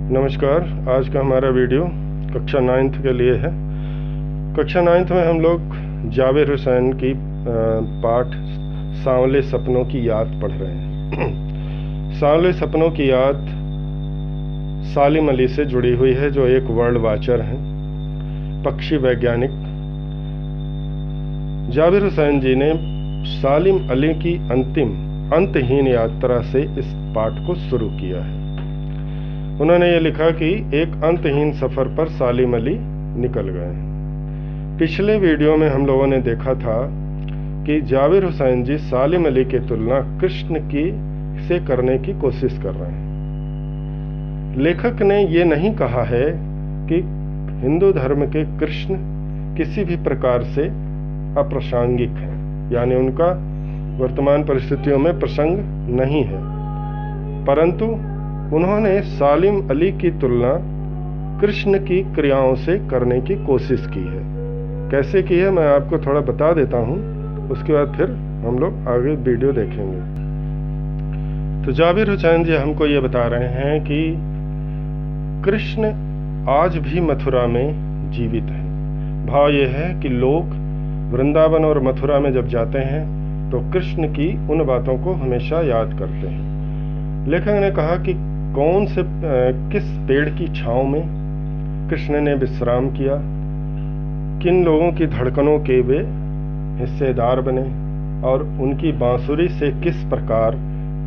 नमस्कार। आज का हमारा वीडियो कक्षा 9th के लिए है। कक्षा 9th में हम लोग जाबिर हुसैन की पाठ सांवले सपनों की याद पढ़ रहे हैं। सांवले सपनों की याद सालिम अली से जुड़ी हुई है, जो एक वर्ल्ड वाचर हैं, पक्षी वैज्ञानिक। जाबिर हुसैन जी ने सालिम अली की अंतहीन यात्रा से इस पाठ को शुरू किया है। उन्होंने ये लिखा कि एक अंतहीन सफ़र पर सालिम अली निकल गए हैं। पिछले वीडियो में हम लोगों ने देखा था कि जाबिर हुसैन जी सालिम अली की तुलना कृष्ण की से करने की कोशिश कर रहे हैं। लेखक ने ये नहीं कहा है कि हिंदू धर्म के कृष्ण किसी भी प्रकार से अप्रासंगिक हैं, यानी उनका वर्तमान परिस्थितियों में प्रसंग नहीं है, परंतु उन्होंने सालिम अली की तुलना कृष्ण की क्रियाओं से करने की कोशिश की है। कैसे की है मैं आपको थोड़ा बता देता हूँ, उसके बाद फिर हम लोग आगे वीडियो देखेंगे। तो जाबिर हुसैन जी हमको ये बता रहे हैं कि कृष्ण आज भी मथुरा में जीवित हैं। भाव ये है कि लोग वृंदावन और मथुरा में जब जाते हैं तो कृष्ण की उन बातों को हमेशा याद करते हैं। लेखक ने कहा कि किस पेड़ की छांव में कृष्ण ने विश्राम किया, किन लोगों की धड़कनों के वे हिस्सेदार बने और उनकी बांसुरी से किस प्रकार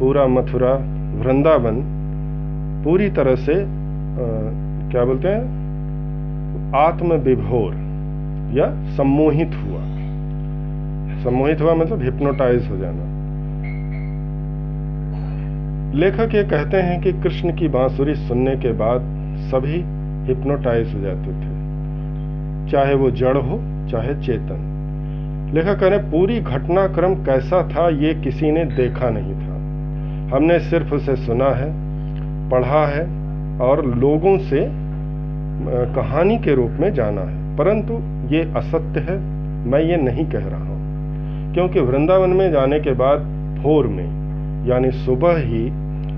पूरा मथुरा वृंदावन पूरी तरह से क्या बोलते हैं, आत्मविभोर या सम्मोहित हुआ। सम्मोहित हुआ मतलब हिप्नोटाइज हो जाना। लेखक ये कहते हैं कि कृष्ण की बांसुरी सुनने के बाद सभी हिप्नोटाइज हो जाते थे, चाहे वो जड़ हो चाहे चेतन। लेखक कह रहे पूरी घटनाक्रम कैसा था ये किसी ने देखा नहीं था, हमने सिर्फ उसे सुना है, पढ़ा है और लोगों से कहानी के रूप में जाना है। परंतु ये असत्य है, मैं ये नहीं कह रहा हूँ, क्योंकि वृंदावन में जाने के बाद भोर में यानी सुबह ही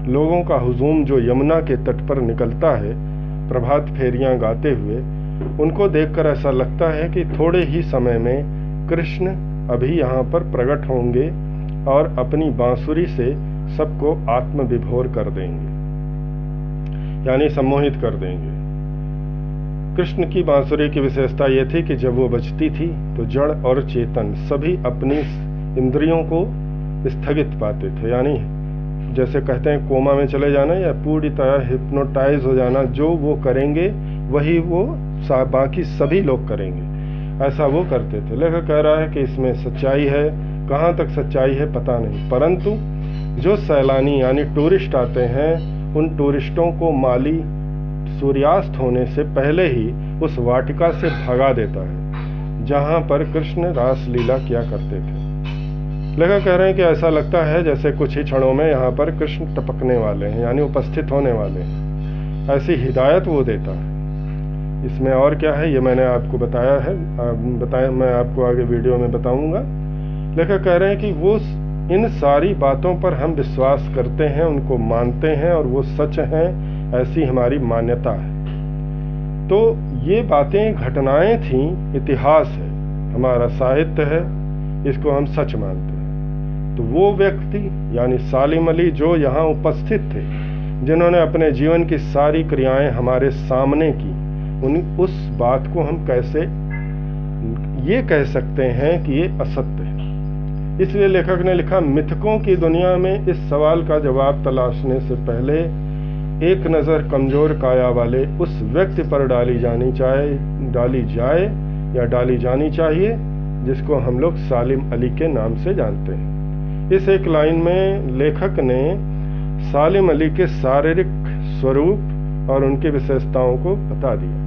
लोगों का हुजूम जो यमुना के तट पर निकलता है प्रभात फेरियां गाते हुए, उनको देखकर ऐसा लगता है कि थोड़े ही समय में कृष्ण अभी यहाँ पर प्रकट होंगे और अपनी बांसुरी से सबको आत्मविभोर कर देंगे, यानी सम्मोहित कर देंगे। कृष्ण की बांसुरी की विशेषता ये थी कि जब वो बजती थी तो जड़ और चेतन सभी अपनी इंद्रियों को स्थगित पाते थे, यानी जैसे कहते हैं कोमा में चले जाना या पूरी तरह हिप्नोटाइज हो जाना। जो वो करेंगे वही वो बाकी सभी लोग करेंगे, ऐसा वो करते थे। लेखक कह रहा है कि इसमें सच्चाई है, कहाँ तक सच्चाई है पता नहीं, परंतु जो सैलानी यानी टूरिस्ट आते हैं उन टूरिस्टों को माली सूर्यास्त होने से पहले ही उस वाटिका से भगा देता है जहाँ पर कृष्ण रास लीला किया करते थे। लेखक कह रहे हैं कि ऐसा लगता है जैसे कुछ ही क्षणों में यहाँ पर कृष्ण टपकने वाले हैं, यानी उपस्थित होने वाले हैं, ऐसी हिदायत वो देता है। इसमें और क्या है ये मैंने आपको बताया है, मैं आपको आगे वीडियो में बताऊंगा। लेखक कह रहे हैं कि वो इन सारी बातों पर हम विश्वास करते हैं, उनको मानते हैं और वो सच हैं, ऐसी हमारी मान्यता है। तो ये बातें घटनाएं थीं, इतिहास है, हमारा साहित्य है, इसको हम सच मानते हैं। तो वो व्यक्ति यानी सालिम अली जो यहाँ उपस्थित थे, जिन्होंने अपने जीवन की सारी क्रियाएं हमारे सामने की, उस बात को हम कैसे ये कह सकते हैं कि ये असत्य है। इसलिए लेखक ने लिखा, मिथकों की दुनिया में इस सवाल का जवाब तलाशने से पहले एक नज़र कमजोर काया वाले उस व्यक्ति पर डाली जानी चाहिए जिसको हम लोग सालिम अली के नाम से जानते हैं। इस एक लाइन में लेखक ने सालिम अली के शारीरिक स्वरूप और उनकी विशेषताओं को बता दिया।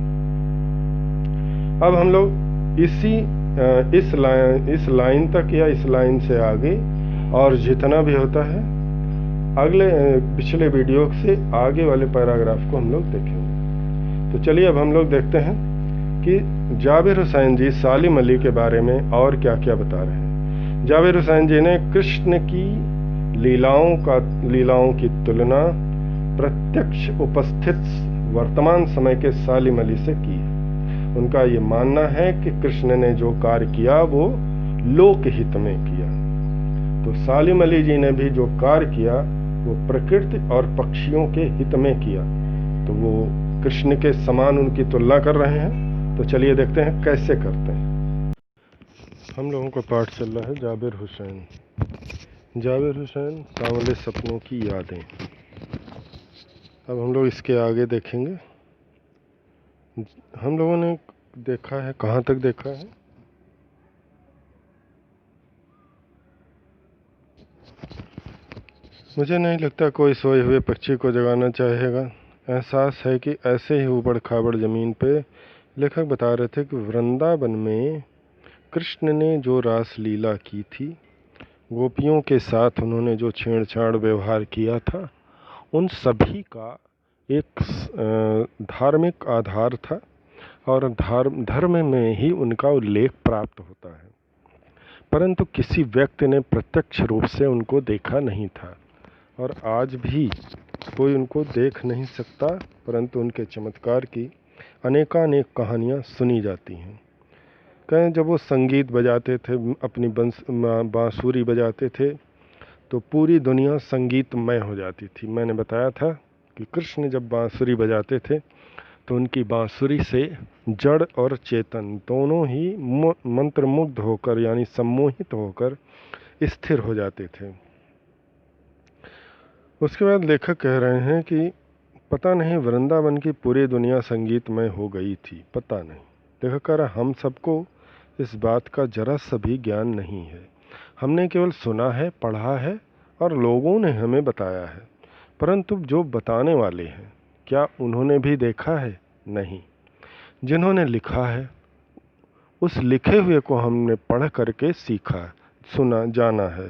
अब हम लोग इस लाइन तक या इस लाइन से आगे और जितना भी होता है अगले पिछले वीडियो से आगे वाले पैराग्राफ को हम लोग देखेंगे। तो चलिए अब हम लोग देखते हैं कि जाबिर हुसैन जी सालिम अली के बारे में और क्या क्या बता रहे हैं। जाबिर हुसैन जी ने कृष्ण की लीलाओं की तुलना प्रत्यक्ष उपस्थित वर्तमान समय के सालिम अली से की है। उनका ये मानना है कि कृष्ण ने जो कार्य किया वो लोक हित में किया। तो सालिम अली जी ने भी जो कार्य किया वो प्रकृति और पक्षियों के हित में किया, तो वो कृष्ण के समान उनकी तुलना कर रहे हैं। तो चलिए देखते हैं कैसे करते हैं। हम लोगों का पाठ चल रहा है जाबिर हुसैन। जाबिर हुसैन, सांवले सपनों की यादें। अब हम लोग इसके आगे देखेंगे। हम लोगों ने देखा है, कहाँ तक देखा है? मुझे नहीं लगता कोई सोए हुए पक्षी को जगाना चाहेगा। एहसास है कि ऐसे ही ऊबड़ खाबड़ ज़मीन पे लेखक बता रहे थे कि वृंदावन में कृष्ण ने जो रास लीला की थी, गोपियों के साथ उन्होंने जो छेड़छाड़ व्यवहार किया था, उन सभी का एक धार्मिक आधार था और धर्म में ही उनका उल्लेख प्राप्त होता है, परंतु किसी व्यक्ति ने प्रत्यक्ष रूप से उनको देखा नहीं था और आज भी कोई उनको देख नहीं सकता, परंतु उनके चमत्कार की अनेकानेक कहानियाँ सुनी जाती हैं। कहें जब वो संगीत बजाते थे, अपनी बांसुरी बजाते थे, तो पूरी दुनिया संगीतमय हो जाती थी। मैंने बताया था कि कृष्ण जब बांसुरी बजाते थे तो उनकी बांसुरी से जड़ और चेतन दोनों ही मंत्रमुग्ध होकर यानी सम्मोहित होकर स्थिर हो जाते थे। उसके बाद लेखक कह रहे हैं कि पता नहीं वृंदावन की पूरी दुनिया संगीतमय हो गई थी, पता नहीं। लेखक कह रहा हम सबको इस बात का जरा सा भी ज्ञान नहीं है। हमने केवल सुना है, पढ़ा है और लोगों ने हमें बताया है, परंतु जो बताने वाले हैं क्या उन्होंने भी देखा है? नहीं। जिन्होंने लिखा है उस लिखे हुए को हमने पढ़ करके सीखा, सुना, जाना है,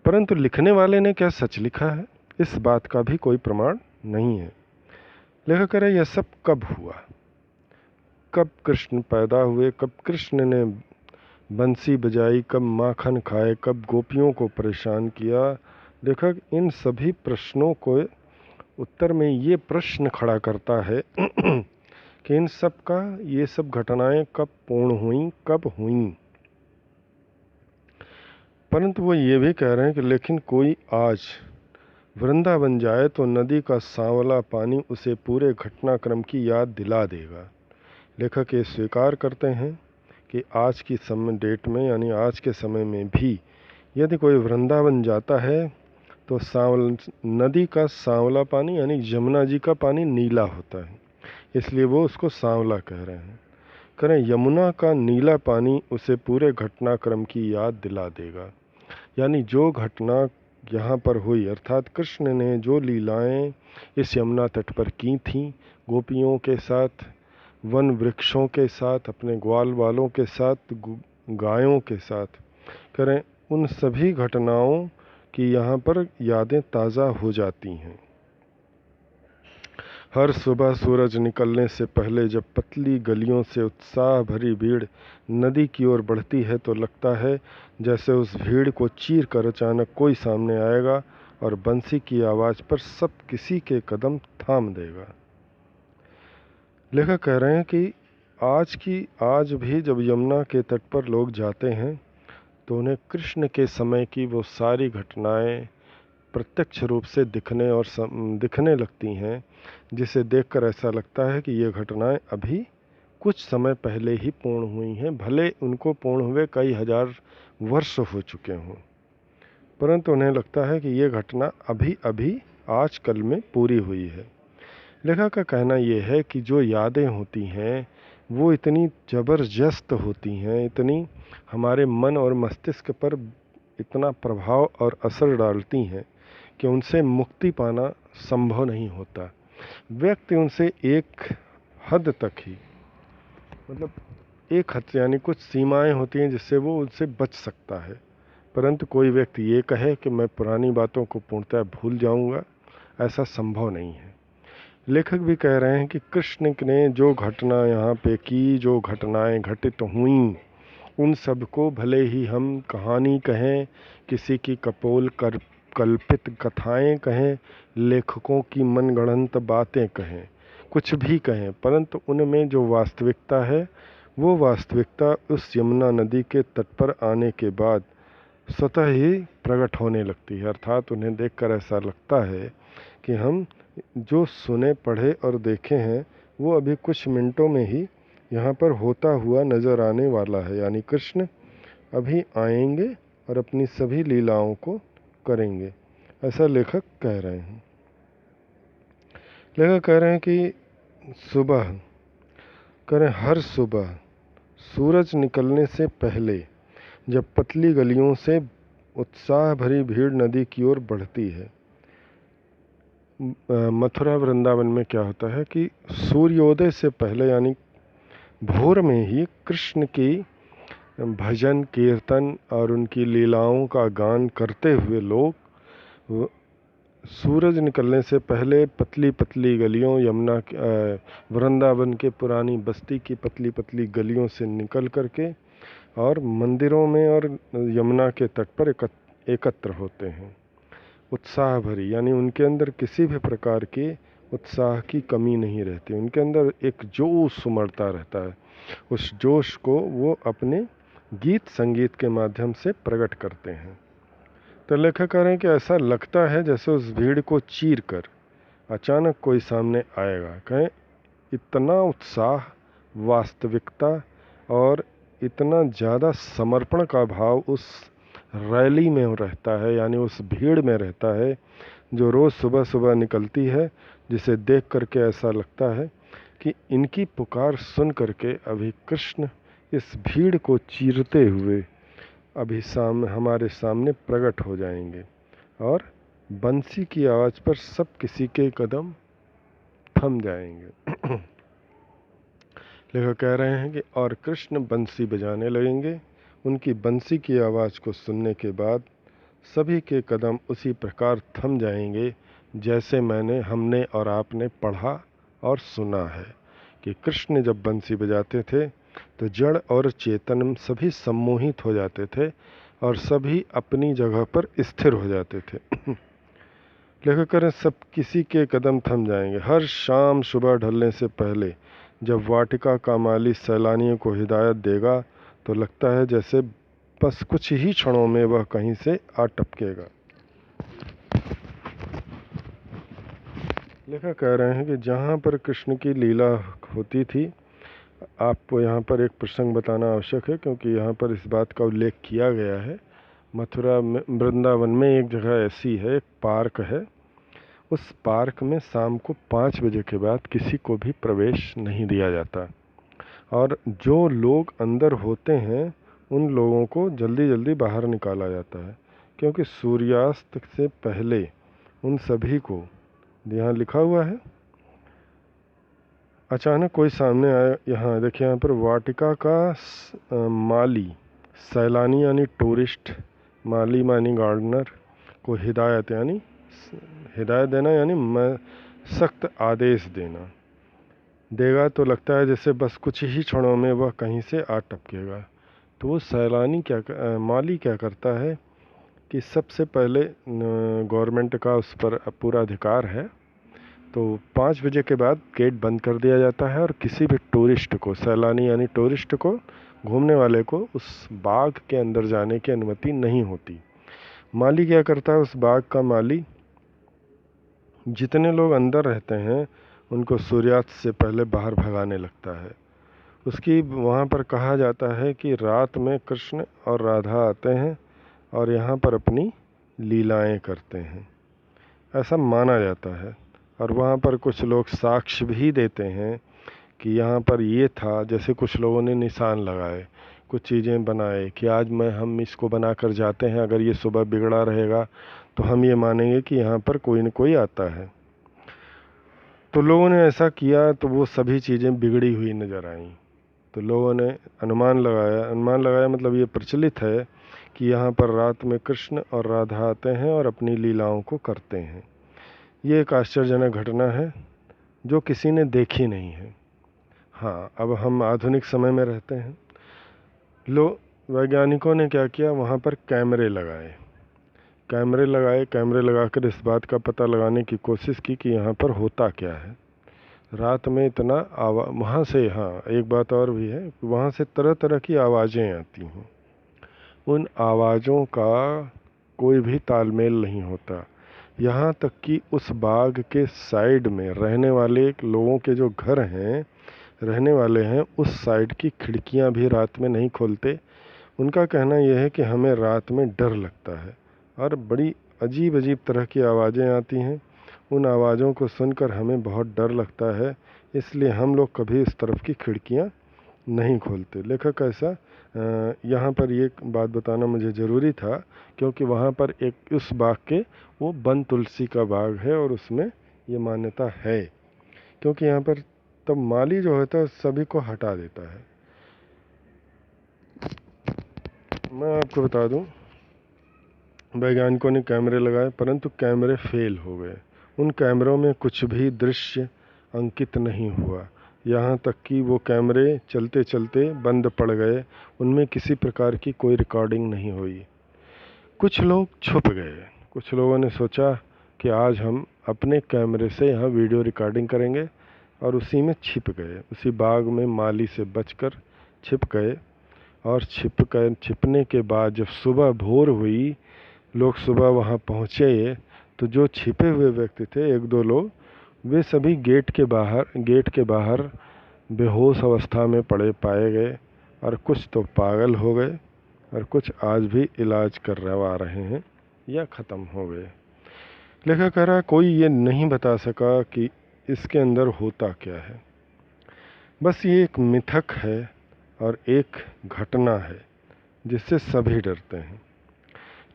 परंतु लिखने वाले ने क्या सच लिखा है, इस बात का भी कोई प्रमाण नहीं है। लेखक कह रहे यह सब कब हुआ, कब कृष्ण पैदा हुए, कब कृष्ण ने बंसी बजाई, कब माखन खाए, कब गोपियों को परेशान किया। लेखक इन सभी प्रश्नों को उत्तर में ये प्रश्न खड़ा करता है कि इन सब का ये सब घटनाएं कब पूर्ण हुई, कब हुई। परंतु वो ये भी कह रहे हैं कि लेकिन कोई आज वृंदावन जाए तो नदी का सांवला पानी उसे पूरे घटनाक्रम की याद दिला देगा। लेखक ये स्वीकार करते हैं कि आज की डेट में यानी आज के समय में भी यदि कोई वृंदावन जाता है तो नदी का सांवला पानी यानी यमुना जी का पानी नीला होता है, इसलिए वो उसको सांवला कह रहे हैं। करें यमुना का नीला पानी उसे पूरे घटनाक्रम की याद दिला देगा, यानी जो घटना यहाँ पर हुई अर्थात कृष्ण ने जो लीलाएं इस यमुना तट पर की थीं, गोपियों के साथ, वन वृक्षों के साथ, अपने ग्वाल वालों के साथ, गायों के साथ, करें उन सभी घटनाओं की यहाँ पर यादें ताज़ा हो जाती हैं। हर सुबह सूरज निकलने से पहले जब पतली गलियों से उत्साह भरी भीड़ नदी की ओर बढ़ती है तो लगता है जैसे उस भीड़ को चीर कर अचानक कोई सामने आएगा और बंसी की आवाज़ पर सब किसी के कदम थाम देगा। लेखक कह रहे हैं कि आज भी जब यमुना के तट पर लोग जाते हैं तो उन्हें कृष्ण के समय की वो सारी घटनाएं प्रत्यक्ष रूप से दिखने लगती हैं, जिसे देखकर ऐसा लगता है कि ये घटनाएं अभी कुछ समय पहले ही पूर्ण हुई हैं, भले उनको पूर्ण हुए कई हजार वर्ष हो चुके हों, परंतु उन्हें लगता है कि ये घटना अभी अभी आजकल में पूरी हुई है। लेखक का कहना ये है कि जो यादें होती हैं वो इतनी ज़बरदस्त होती हैं, इतनी हमारे मन और मस्तिष्क पर इतना प्रभाव और असर डालती हैं कि उनसे मुक्ति पाना संभव नहीं होता। व्यक्ति उनसे एक हद तक ही, मतलब एक हद यानी कुछ सीमाएं होती हैं जिससे वो उनसे बच सकता है, परंतु कोई व्यक्ति ये कहे कि मैं पुरानी बातों को पूर्णतः भूल जाऊंगा, ऐसा संभव नहीं है। लेखक भी कह रहे हैं कि कृष्ण ने जो घटना यहाँ पे की, जो घटनाएं घटित हुईं, उन सब को भले ही हम कहानी कहें, किसी की कल्पित कथाएं कहें, लेखकों की मनगढ़ंत बातें कहें, कुछ भी कहें, परंतु उनमें जो वास्तविकता है वो वास्तविकता उस यमुना नदी के तट पर आने के बाद स्वतः ही प्रकट होने लगती है। अर्थात उन्हें देखकर ऐसा लगता है कि हम जो सुने, पढ़े और देखे हैं वो अभी कुछ मिनटों में ही यहाँ पर होता हुआ नज़र आने वाला है। यानी कृष्ण अभी आएंगे और अपनी सभी लीलाओं को करेंगे, ऐसा लेखक कह रहे हैं। लेखक कह रहे हैं कि सुबह करें, हर सुबह सूरज निकलने से पहले जब पतली गलियों से उत्साह भरी भीड़ नदी की ओर बढ़ती है। मथुरा वृंदावन में क्या होता है कि सूर्योदय से पहले यानी भोर में ही कृष्ण की भजन कीर्तन और उनकी लीलाओं का गान करते हुए लोग सूरज निकलने से पहले पतली पतली गलियों, यमुना वृंदावन के पुरानी बस्ती की पतली पतली गलियों से निकल करके और मंदिरों में और यमुना के तट पर एकत्र होते हैं। उत्साह भरी, यानी उनके अंदर किसी भी प्रकार के उत्साह की कमी नहीं रहती, उनके अंदर एक जोश उमड़ता रहता है। उस जोश को वो अपने गीत संगीत के माध्यम से प्रकट करते हैं। तो लेखक कह रहे हैं कि ऐसा लगता है जैसे उस भीड़ को चीर कर अचानक कोई सामने आएगा। कहें इतना उत्साह, वास्तविकता और इतना ज़्यादा समर्पण का भाव उस रैली में रहता है, यानी उस भीड़ में रहता है जो रोज़ सुबह सुबह निकलती है, जिसे देख करके ऐसा लगता है कि इनकी पुकार सुन करके अभी कृष्ण इस भीड़ को चीरते हुए अभी हमारे सामने प्रकट हो जाएंगे और बंसी की आवाज़ पर सब किसी के कदम थम जाएंगे। लेखक कह रहे हैं कि और कृष्ण बंसी बजाने लगेंगे। उनकी बंसी की आवाज़ को सुनने के बाद सभी के कदम उसी प्रकार थम जाएंगे जैसे हमने और आपने पढ़ा और सुना है कि कृष्ण जब बंसी बजाते थे तो जड़ और चेतन सभी सम्मोहित हो जाते थे और सभी अपनी जगह पर स्थिर हो जाते थे। लेखक करें सब किसी के कदम थम जाएंगे। हर शाम सुबह ढलने से पहले जब वाटिका का माली सैलानियों को हिदायत देगा तो लगता है जैसे बस कुछ ही क्षणों में वह कहीं से आ टपकेगा। लेखक कह रहे हैं कि जहाँ पर कृष्ण की लीला होती थी, आपको यहाँ पर एक प्रसंग बताना आवश्यक है क्योंकि यहाँ पर इस बात का उल्लेख किया गया है। मथुरा में, वृंदावन में एक जगह ऐसी है, एक पार्क है। उस पार्क में शाम को 5 बजे के बाद किसी को भी प्रवेश नहीं दिया जाता और जो लोग अंदर होते हैं उन लोगों को जल्दी जल्दी बाहर निकाला जाता है, क्योंकि सूर्यास्त से पहले उन सभी को, यहाँ लिखा हुआ है, अचानक कोई सामने आया। यहाँ देखिए, यहाँ पर वाटिका का माली, सैलानी यानी टूरिस्ट, माली मानी गार्डनर को हिदायत यानी हिदायत देना यानी मैं सख्त आदेश देगा तो लगता है जैसे बस कुछ ही क्षणों में वह कहीं से आ टपकेगा। तो वो सैलानी माली क्या करता है कि सबसे पहले गवर्नमेंट का उस पर पूरा अधिकार है, तो 5 बजे के बाद गेट बंद कर दिया जाता है और किसी भी टूरिस्ट को, सैलानी यानी टूरिस्ट को, घूमने वाले को उस बाग के अंदर जाने की अनुमति नहीं होती। माली क्या करता है, उस बाग का माली जितने लोग अंदर रहते हैं उनको सूर्यास्त से पहले बाहर भगाने लगता है। उसकी वहाँ पर कहा जाता है कि रात में कृष्ण और राधा आते हैं और यहाँ पर अपनी लीलाएं करते हैं, ऐसा माना जाता है। और वहाँ पर कुछ लोग साक्ष्य भी देते हैं कि यहाँ पर ये था, जैसे कुछ लोगों ने निशान लगाए, कुछ चीज़ें बनाए कि आज हम इसको बनाकर जाते हैं, अगर ये सुबह बिगड़ा रहेगा तो हम ये मानेंगे कि यहाँ पर कोई न कोई आता है। तो लोगों ने ऐसा किया तो वो सभी चीज़ें बिगड़ी हुई नज़र आईं। तो लोगों ने अनुमान लगाया मतलब ये प्रचलित है कि यहाँ पर रात में कृष्ण और राधा आते हैं और अपनी लीलाओं को करते हैं। ये एक आश्चर्यजनक घटना है जो किसी ने देखी नहीं है। हाँ, अब हम आधुनिक समय में रहते हैं। वैज्ञानिकों ने क्या किया, वहाँ पर कैमरे लगाकर इस बात का पता लगाने की कोशिश की कि यहाँ पर होता क्या है। रात में इतना वहाँ से, हाँ एक बात और भी है, वहाँ से तरह तरह की आवाज़ें आती हैं। उन आवाज़ों का कोई भी तालमेल नहीं होता। यहाँ तक कि उस बाग के साइड में रहने वाले लोगों के जो घर हैं, रहने वाले हैं, उस साइड की खिड़कियाँ भी रात में नहीं खोलते। उनका कहना यह है कि हमें रात में डर लगता है और बड़ी अजीब अजीब तरह की आवाज़ें आती हैं। उन आवाज़ों को सुनकर हमें बहुत डर लगता है, इसलिए हम लोग कभी इस तरफ की खिड़कियाँ नहीं खोलते। लेखक ऐसा यहाँ पर ये बात बताना मुझे ज़रूरी था, क्योंकि वहाँ पर एक उस बाग के वो वन तुलसी का बाग है और उसमें ये मान्यता है, क्योंकि यहाँ पर तब माली जो होता है सभी को हटा देता है। मैं आपको बता दूं, वैज्ञानिकों ने कैमरे लगाए परंतु कैमरे फेल हो गए। उन कैमरों में कुछ भी दृश्य अंकित नहीं हुआ। यहाँ तक कि वो कैमरे चलते चलते बंद पड़ गए, उनमें किसी प्रकार की कोई रिकॉर्डिंग नहीं हुई। कुछ लोग छुप गए। कुछ लोगों ने सोचा कि आज हम अपने कैमरे से यहाँ वीडियो रिकॉर्डिंग करेंगे, और उसी में छिप गए। उसी बाग में माली से बचकर छिप गए। और छिपने के बाद जब सुबह भोर हुई, लोग सुबह वहाँ पहुँचे, तो जो छिपे हुए व्यक्ति थे, एक दो लोग, वे सभी गेट के बाहर बेहोश अवस्था में पड़े पाए गए, और कुछ तो पागल हो गए और कुछ आज भी इलाज करवा रहे हैं या ख़त्म हो गए। लेखक कह रहा है कोई ये नहीं बता सका कि इसके अंदर होता क्या है। बस ये एक मिथक है और एक घटना है जिससे सभी डरते हैं।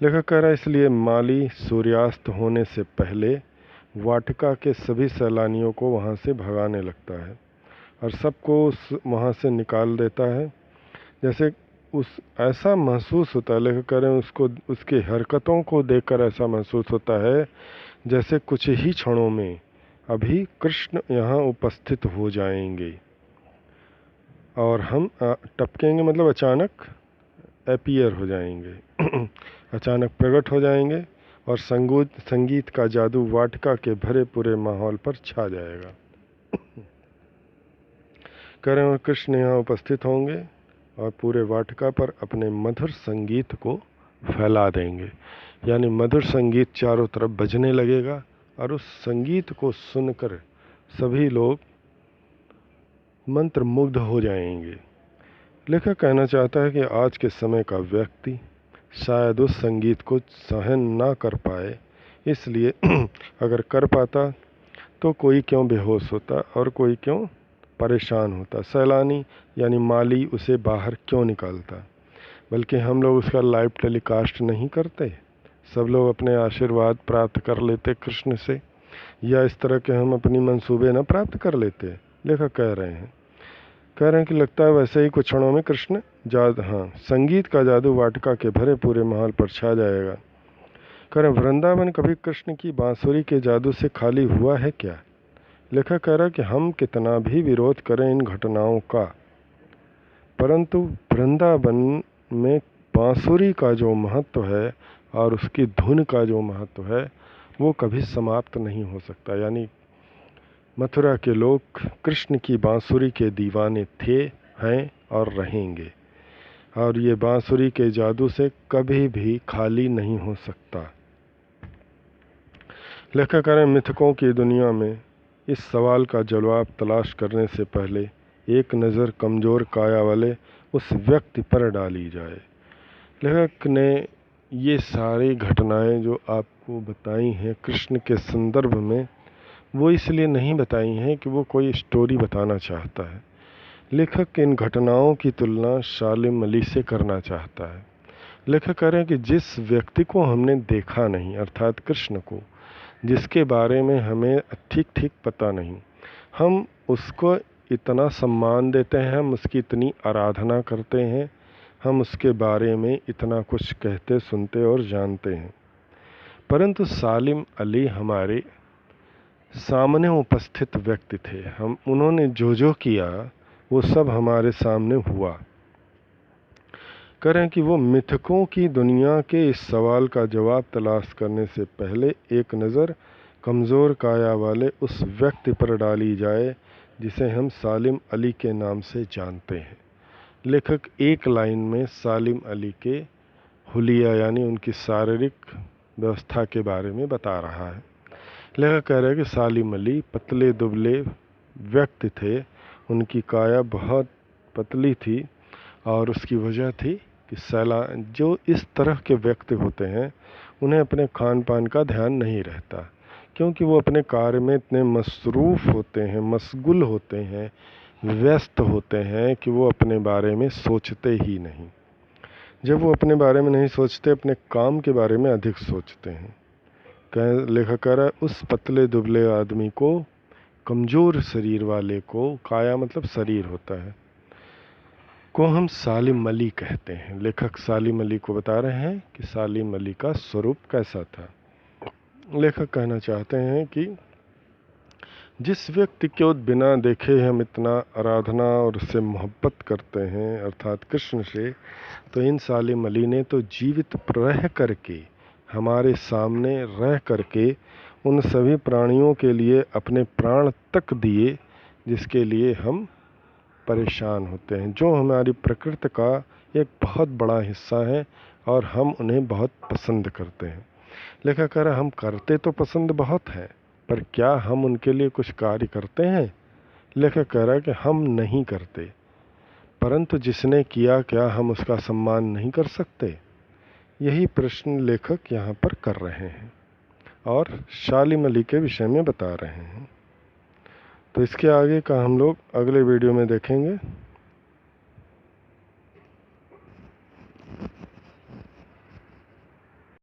लेखक कह रहा है इसलिए माली सूर्यास्त होने से पहले वाटिका के सभी सैलानियों को वहाँ से भगाने लगता है और सबको वहाँ से निकाल देता है। जैसे ऐसा महसूस होता है, लेखक कह रहे हैं उसको, उसकी हरकतों को देखकर ऐसा महसूस होता है जैसे कुछ ही क्षणों में अभी कृष्ण यहाँ उपस्थित हो जाएंगे और हम टपकेंगे, मतलब अचानक अपीयर हो जाएंगे अचानक प्रकट हो जाएंगे और संगीत का जादू वाटिका के भरे पूरे माहौल पर छा जाएगा। कह रहे हैं कृष्ण यहाँ उपस्थित होंगे और पूरे वाटिका पर अपने मधुर संगीत को फैला देंगे, यानी मधुर संगीत चारों तरफ बजने लगेगा और उस संगीत को सुनकर सभी लोग मंत्रमुग्ध हो जाएंगे। लेखक कहना चाहता है कि आज के समय का व्यक्ति शायद उस संगीत को सहन ना कर पाए, इसलिए अगर कर पाता तो कोई क्यों बेहोश होता और कोई क्यों परेशान होता, सैलानी यानी माली उसे बाहर क्यों निकालता। बल्कि हम लोग उसका लाइव टेलीकास्ट नहीं करते, सब लोग अपने आशीर्वाद प्राप्त कर लेते कृष्ण से, या इस तरह के हम अपनी मंसूबे न प्राप्त कर लेते। लेखक कह रहे हैं कि लगता है वैसे ही कुछ क्षणों में कृष्ण संगीत का जादू वाटिका के भरे पूरे महल पर छा जाएगा। कह रहे वृंदावन कभी कृष्ण की बांसुरी के जादू से खाली हुआ है क्या। लेखक कह रहा कि हम कितना भी विरोध करें इन घटनाओं का, परंतु वृंदावन में बांसुरी का जो महत्व है और उसकी धुन का जो महत्व है वो कभी समाप्त नहीं हो सकता। यानी मथुरा के लोग कृष्ण की बांसुरी के दीवाने थे, हैं और रहेंगे, और ये बांसुरी के जादू से कभी भी खाली नहीं हो सकता। लेखक कह रहे हैं मिथकों की दुनिया में इस सवाल का जवाब तलाश करने से पहले एक नज़र कमज़ोर काया वाले उस व्यक्ति पर डाली जाए। लेखक ने ये सारी घटनाएं जो आपको बताई हैं कृष्ण के संदर्भ में, वो इसलिए नहीं बताई हैं कि वो कोई स्टोरी बताना चाहता है। लेखक इन घटनाओं की तुलना सालिम अली से करना चाहता है। लेखक कह रहे हैं कि जिस व्यक्ति को हमने देखा नहीं, अर्थात कृष्ण को, जिसके बारे में हमें ठीक ठीक पता नहीं, हम उसको इतना सम्मान देते हैं, हम उसकी इतनी आराधना करते हैं, हम उसके बारे में इतना कुछ कहते, सुनते और जानते हैं, परंतु सालिम अली हमारे सामने उपस्थित व्यक्ति थे। उन्होंने जो जो किया वो सब हमारे सामने हुआ। करें कि वो मिथकों की दुनिया के इस सवाल का जवाब तलाश करने से पहले एक नज़र कमज़ोर काया वाले उस व्यक्ति पर डाली जाए जिसे हम सालिम अली के नाम से जानते हैं। लेखक एक लाइन में सालिम अली के हुलिया यानी उनकी शारीरिक व्यवस्था के बारे में बता रहा है। लेखक कह रहे हैं कि सालिम अली पतले दुबले व्यक्ति थे, उनकी काया बहुत पतली थी और उसकी वजह थी कि जो इस तरह के व्यक्ति होते हैं उन्हें अपने खान पान का ध्यान नहीं रहता, क्योंकि वो अपने कार्य में इतने मसरूफ़ होते हैं, मशगूल होते हैं, व्यस्त होते हैं कि वो अपने बारे में सोचते ही नहीं। जब वो अपने बारे में नहीं सोचते, अपने काम के बारे में अधिक सोचते हैं। लेखक कह रहा है उस पतले दुबले आदमी को, कमज़ोर शरीर वाले को, काया मतलब शरीर होता है, को हम सालिम अली कहते हैं। लेखक सालिम अली को बता रहे हैं कि सालिम अली का स्वरूप कैसा था। लेखक कहना चाहते हैं कि जिस व्यक्ति को बिना देखे हम इतना आराधना और उससे मोहब्बत करते हैं, अर्थात कृष्ण से, तो इन सालिम अली ने तो जीवित रह करके, हमारे सामने रह करके उन सभी प्राणियों के लिए अपने प्राण तक दिए जिसके लिए हम परेशान होते हैं, जो हमारी प्रकृति का एक बहुत बड़ा हिस्सा है और हम उन्हें बहुत पसंद करते हैं। लेखक कह रहा हम करते तो पसंद बहुत है, पर क्या हम उनके लिए कुछ कार्य करते हैं? लेखक कह रहा है कि हम नहीं करते, परंतु जिसने किया क्या हम उसका सम्मान नहीं कर सकते? यही प्रश्न लेखक यहाँ पर कर रहे हैं और सालिम अली के विषय में बता रहे हैं। तो इसके आगे का हम लोग अगले वीडियो में देखेंगे।